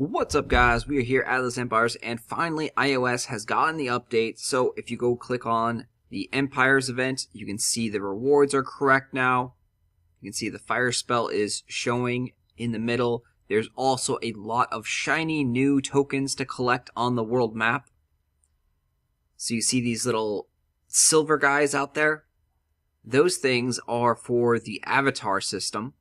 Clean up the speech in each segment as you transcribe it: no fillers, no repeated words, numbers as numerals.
What's up, guys? We are here at Atlas Empires, and finally iOS has gotten the update. So if you go click on the Empires event, you can see the rewards are correct now. You can see the fire spell is showing in the middle. There's also a lot of shiny new tokens to collect on the world map. So you see these little silver guys out there. Those things are for the avatar system.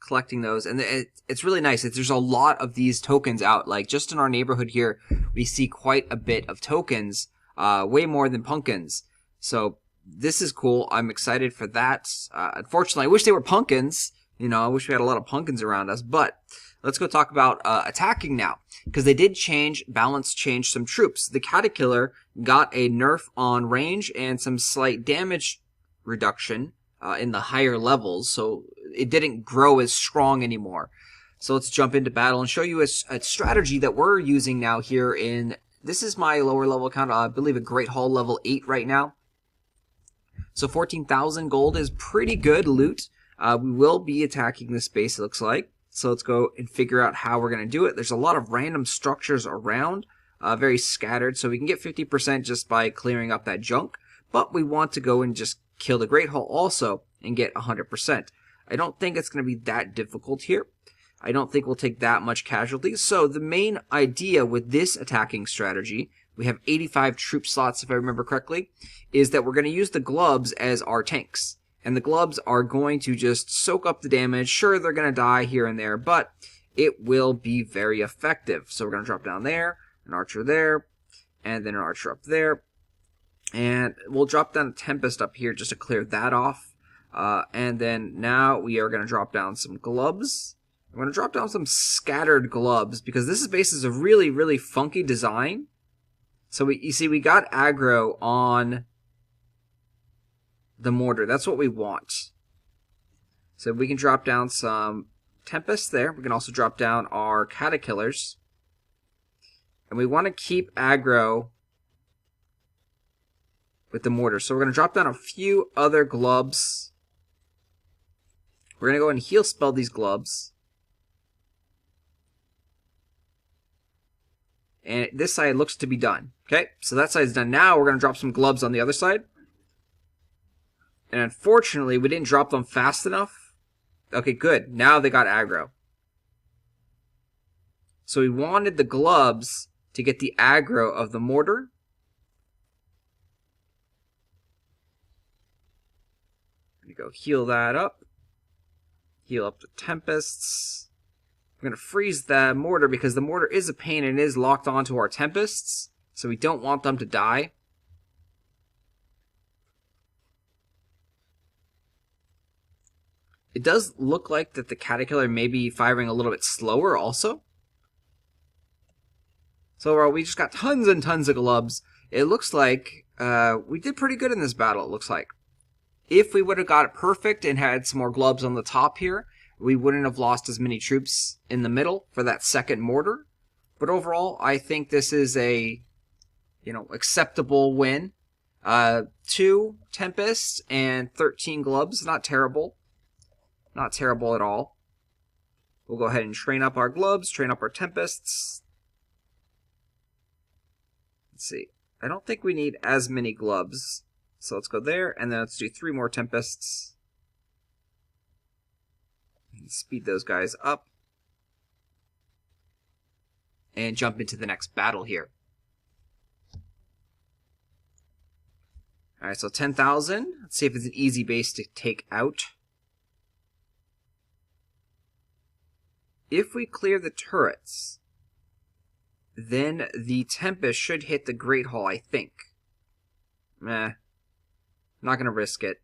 Collecting those, and it's really nice. There's a lot of these tokens out. Like just in our neighborhood here, we see quite a bit of tokens, way more than pumpkins. So this is cool. I'm excited for that. Unfortunately, I wish they were pumpkins. You know, I wish we had a lot of pumpkins around us. But let's go talk about attacking now, because they did change some troops. The Caterpillar got a nerf on range and some slight damage reduction in the higher levels, so it didn't grow as strong anymore. So let's jump into battle and show you a strategy that we're using now here in, this is my lower level account, I believe a Great Hall level 8 right now. So 14,000 gold is pretty good loot. We will be attacking this base, it looks like. So let's go and figure out how we're going to do it. There's a lot of random structures around, very scattered, so we can get 50% just by clearing up that junk. But we want to go and just kill the Great Hall also and get 100%. I don't think it's going to be that difficult here. I don't think we'll take that much casualties. So the main idea with this attacking strategy, we have 85 troop slots if I remember correctly, is that we're going to use the glubs as our tanks. And the glubs are going to just soak up the damage. Sure, they're going to die here and there, but it will be very effective. So we're going to drop down there, an archer there, and then an archer up there. And we'll drop down a Tempest up here just to clear that off. And then now we are going to drop down some glubs. I'm going to drop down some scattered glubs because this base is a really, really funky design. So you see we got aggro on the mortar. That's what we want. So we can drop down some Tempests there. We can also drop down our Caterpillars. And we want to keep aggro with the mortar. So we're going to drop down a few other glubs. We're going to go and heal spell these glubs. And this side looks to be done. Okay, so that side's done. Now we're going to drop some glubs on the other side. And unfortunately, we didn't drop them fast enough. Okay, good. Now they got aggro. So we wanted the glubs to get the aggro of the mortar. Go heal that up. Heal up the Tempests. We're going to freeze the mortar because the mortar is a pain and is locked onto our Tempests. So we don't want them to die. It does look like that the Caterpillar may be firing a little bit slower also. So we just got tons and tons of glubs. It looks like we did pretty good in this battle, it looks like. If we would have got it perfect and had some more glubs on the top here, we wouldn't have lost as many troops in the middle for that second mortar. But overall, I think this is a, acceptable win. 2 Tempests and 13 glubs, not terrible. Not terrible at all. We'll go ahead and train up our glubs, train up our Tempests. Let's see. I don't think we need as many glubs. So let's go there, and then let's do 3 more Tempests. Speed those guys up. And jump into the next battle here. Alright, so 10,000. Let's see if it's an easy base to take out. If we clear the turrets, then the Tempest should hit the Great Hall, I think. Meh. Not going to risk it.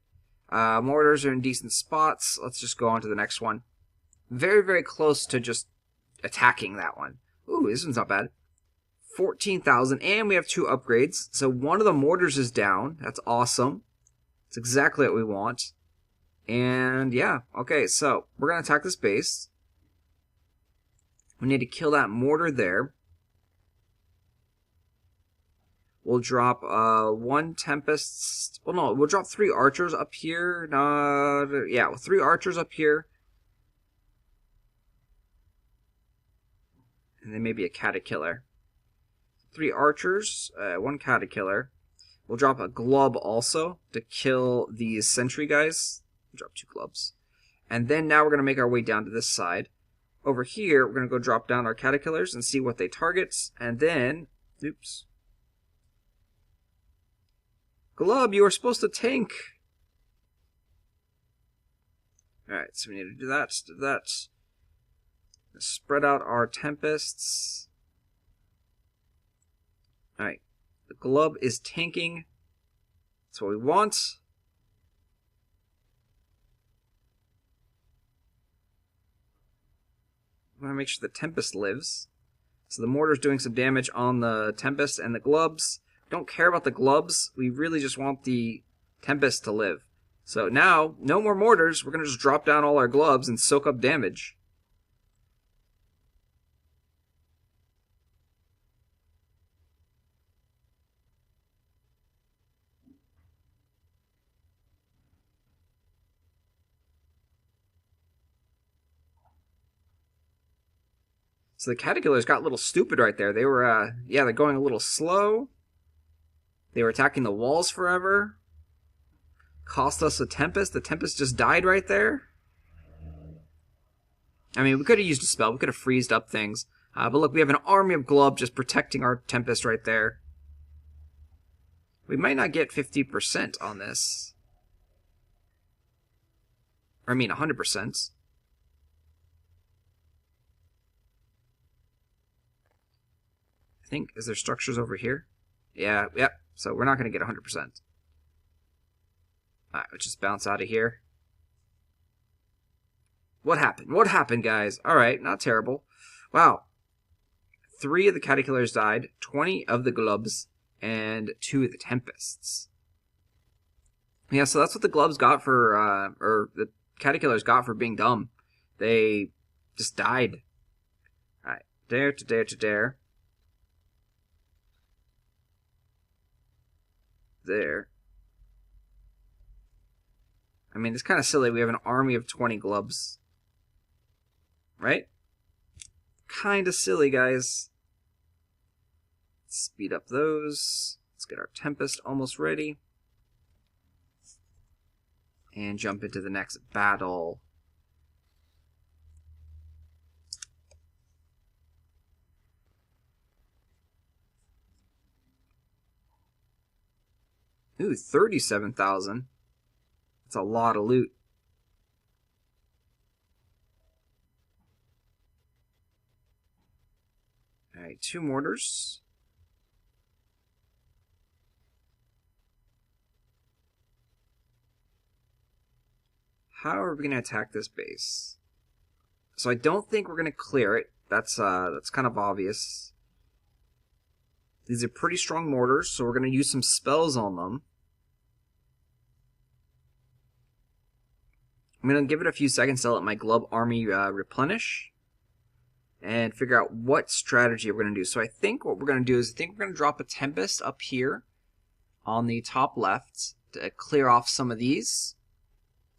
Mortars are in decent spots. Let's just go on to the next one. Very, very close to just attacking that one. Ooh, this one's not bad. 14,000, and we have 2 upgrades. So one of the mortars is down. That's awesome. That's exactly what we want. And yeah, okay, so we're going to attack this base. We need to kill that mortar there. We'll drop 1 Tempest. Well, no, we'll drop 3 archers up here. Yeah, 3 archers up here. And then maybe a caterpillar. 3 archers, 1 caterpillar. We'll drop a glub also to kill these sentry guys. Drop 2 glubs. And then now we're going to make our way down to this side. Over here, we're going to go drop down our caterpillars and see what they target. And then, oops. Glub, you are supposed to tank. Alright, so we need to do that. Spread out our tempests. Alright, the glub is tanking. That's what we want. I want to make sure the Tempest lives. So the mortar's doing some damage on the Tempest and the glubs. We don't care about the glubs. We really just want the Tempest to live. So now, no more mortars. We're going to just drop down all our glubs and soak up damage. So the caterpillars got a little stupid right there. They were, they're going a little slow. They were attacking the walls forever. Cost us a Tempest. The Tempest just died right there. I mean, we could have used a spell. We could have freezed up things. But look, we have an army of glub just protecting our Tempest right there. We might not get 50% on this. Or, I mean, 100%. I think, is there structures over here? Yeah, yep. So we're not going to get 100%. Alright, let's just bounce out of here. What happened? What happened, guys? Alright, not terrible. Wow. 3 of the caterpillars died, 20 of the glubs, and 2 of the tempests. Yeah, so that's what the glubs got for, or the caterpillars got for being dumb. They just died. Alright, dare to dare to dare. There. I mean, it's kind of silly. We have an army of 20 glubs. Right? Kind of silly, guys. Let's speed up those. Let's get our Tempest almost ready. And jump into the next battle. Ooh, 37,000. That's a lot of loot. Alright, 2 mortars. How are we going to attack this base? So I don't think we're going to clear it. That's kind of obvious. These are pretty strong mortars, so we're going to use some spells on them. I'm going to give it a few seconds to let my glub army replenish and figure out what strategy we're going to do. So I think what we're going to do is I think we're going to drop a Tempest up here on the top left to clear off some of these.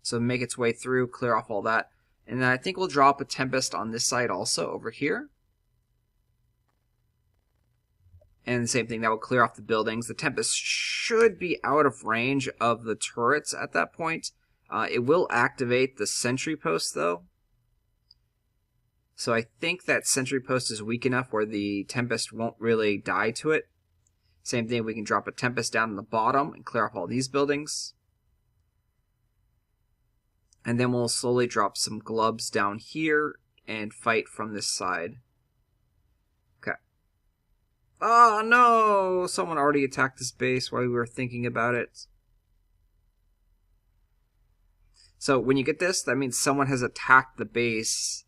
So make its way through, clear off all that. And then I think we'll drop a Tempest on this side also over here. And the same thing, that will clear off the buildings. The Tempest should be out of range of the turrets at that point. It will activate the sentry post, though. So I think that sentry post is weak enough where the Tempest won't really die to it. Same thing, we can drop a Tempest down in the bottom and clear off all these buildings. And then we'll slowly drop some glubs down here and fight from this side. Okay. Oh, no! Someone already attacked this base while we were thinking about it. So when you get this, that means someone has attacked the base,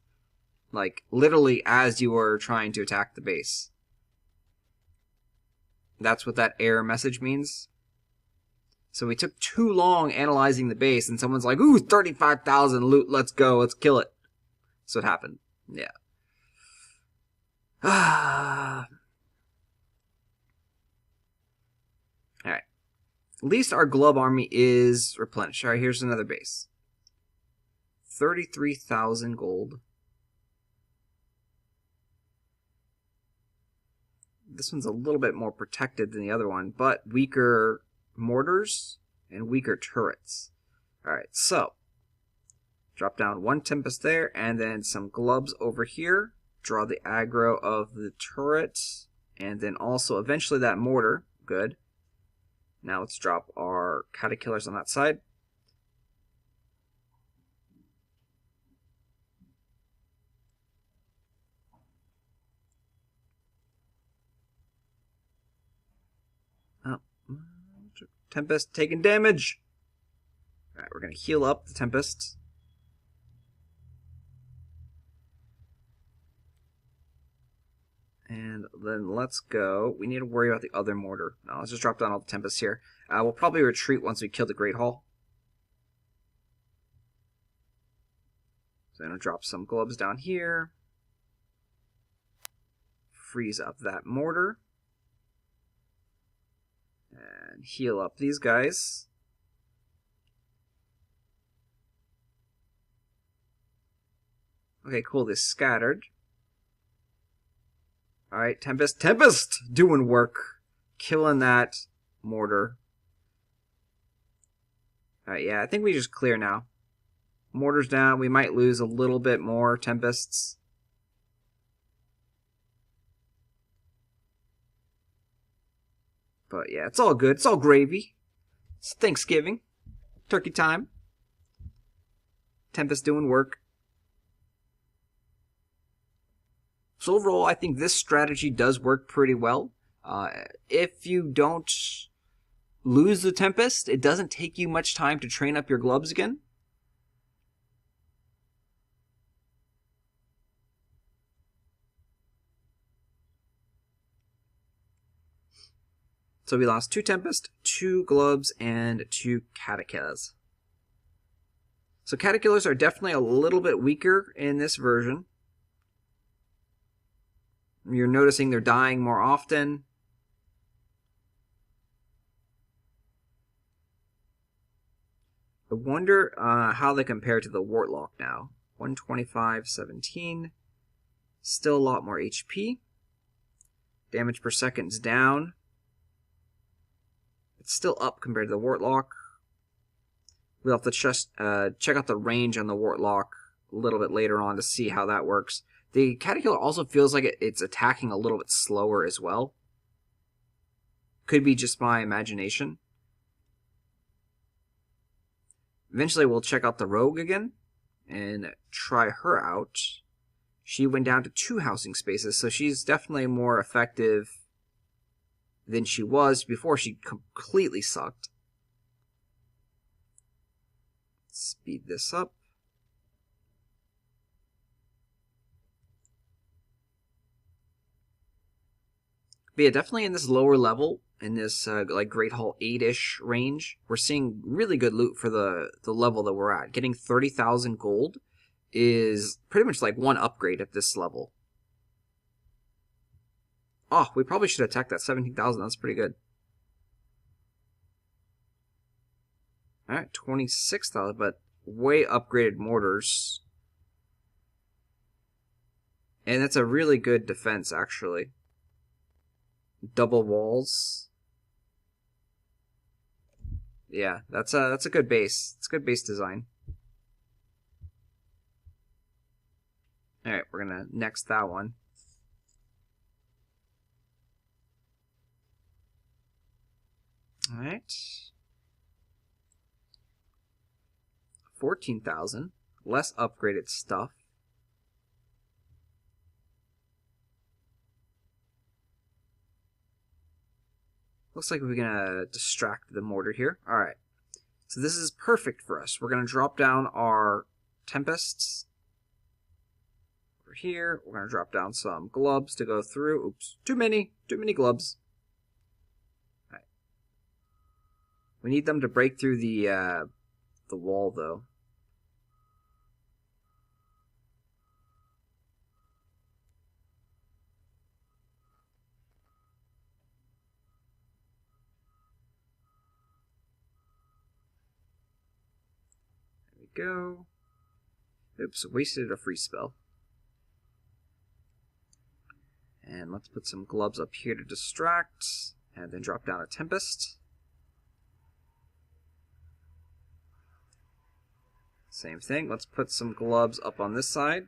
like, literally as you were trying to attack the base. That's what that error message means. So we took too long analyzing the base, and someone's like, ooh, 35,000 loot, let's go, let's kill it. That's what happened. Yeah. Alright. At least our glub army is replenished. Alright, here's another base. 33,000 gold. this one's a little bit more protected than the other one, but weaker mortars and weaker turrets. Alright, so drop down 1 Tempest there, and then some Glubs over here. Draw the aggro of the turret, and then also eventually that mortar. Good. Now let's drop our Caterkillers on that side. Oh, Tempest taking damage. Alright, we're going to heal up the Tempest. And then let's go. We need to worry about the other mortar. No, let's just drop down all the Tempests here. We'll probably retreat once we kill the Great Hall. So I'm going to drop some Globes down here. Freeze up that mortar. And heal up these guys. Okay, cool. They scattered. Alright, Tempest. Tempest! Doing work. Killing that mortar. Alright, yeah, I think we just clear now. Mortar's down. We might lose a little bit more Tempests. But yeah, it's all good. It's all gravy. It's Thanksgiving. Turkey time. Tempest doing work. So overall, I think this strategy does work pretty well. If you don't lose the Tempest, it doesn't take you much time to train up your Glubs again. So we lost 2 Tempest, 2 Glubs, and 2 Caterkillers. So Caterkillers are definitely a little bit weaker in this version. You're noticing they're dying more often. I wonder how they compare to the Warlock now. 125, 17. Still a lot more HP. Damage per second's down. It's still up compared to the Warlock. We'll have to just check out the range on the Warlock a little bit later on to see how that works. The Caterkiller also feels like it's attacking a little bit slower as well. Could be just my imagination. Eventually we'll check out the Rogue again and try her out. She went down to 2 housing spaces, so she's definitely more effective than she was before. She completely sucked. Speed this up. But yeah, definitely in this lower level, in this like Great Hall 8-ish range, we're seeing really good loot for the level that we're at. Getting 30,000 gold is pretty much like 1 upgrade at this level. Oh, we probably should attack that 17,000. That's pretty good. Alright, 26,000, but way upgraded mortars. And that's a really good defense, actually. Double walls. Yeah, that's a good base. It's a good base design. Alright, we're gonna next that one. Alright. 14,000. Less upgraded stuff. Looks like we're gonna distract the mortar here. Alright. So this is perfect for us. We're gonna drop down our Tempests over here. We're gonna drop down some Glubs to go through. Oops. Too many Glubs. Alright. We need them to break through the wall though. Go. Oops, wasted a free spell. And And let's put some gloves up here to distract, and then drop down a Tempest. Same thing, let's put some gloves up on this side.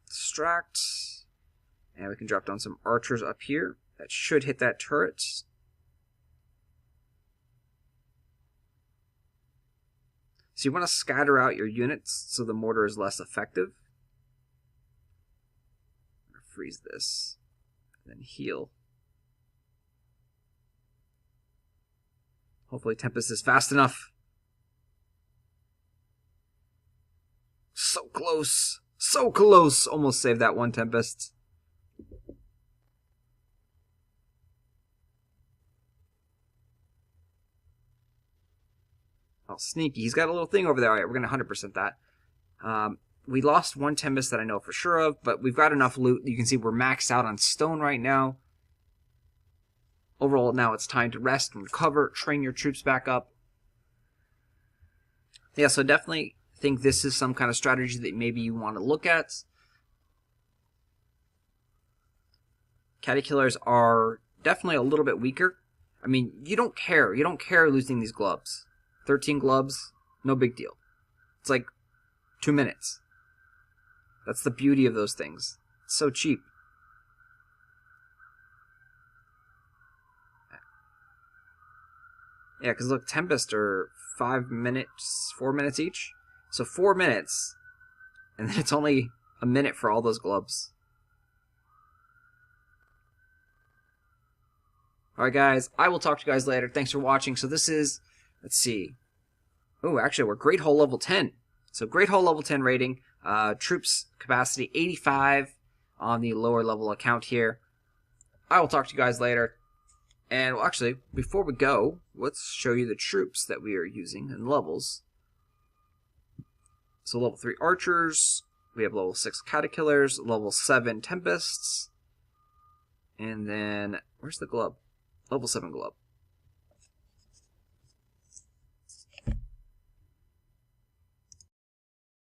Distract. And we can drop down some archers up here. That should hit that turret. So you want to scatter out your units so the mortar is less effective. Freeze this, and then heal. Hopefully Tempest is fast enough. So close! So close! Almost saved that one Tempest. Oh, sneaky. He's got a little thing over there. Alright, we're going to 100% that. We lost one Tempest that I know for sure of, but we've got enough loot. You can see we're maxed out on stone right now. Overall, now it's time to rest and recover, train your troops back up. Yeah, so definitely think this is some kind of strategy that maybe you want to look at. Catty killers are definitely a little bit weaker. I mean, you don't care. You don't care losing these gloves. 13 gloves, no big deal. It's like 2 minutes. That's the beauty of those things. It's so cheap. Yeah, because look, Tempest are 5 minutes, 4 minutes each. So 4 minutes, and then it's only a minute for all those gloves. Alright guys, I will talk to you guys later. Thanks for watching. So this is, let's see. Oh, actually, we're Great Hall level 10. So Great Hall level 10 rating. Troops capacity 85 on the lower level account here. I will talk to you guys later. And well, actually, before we go, let's show you the troops that we are using and levels. So level 3 archers, we have level 6 cattakillers, level 7 tempests, and then, where's the glove? Level 7 glove.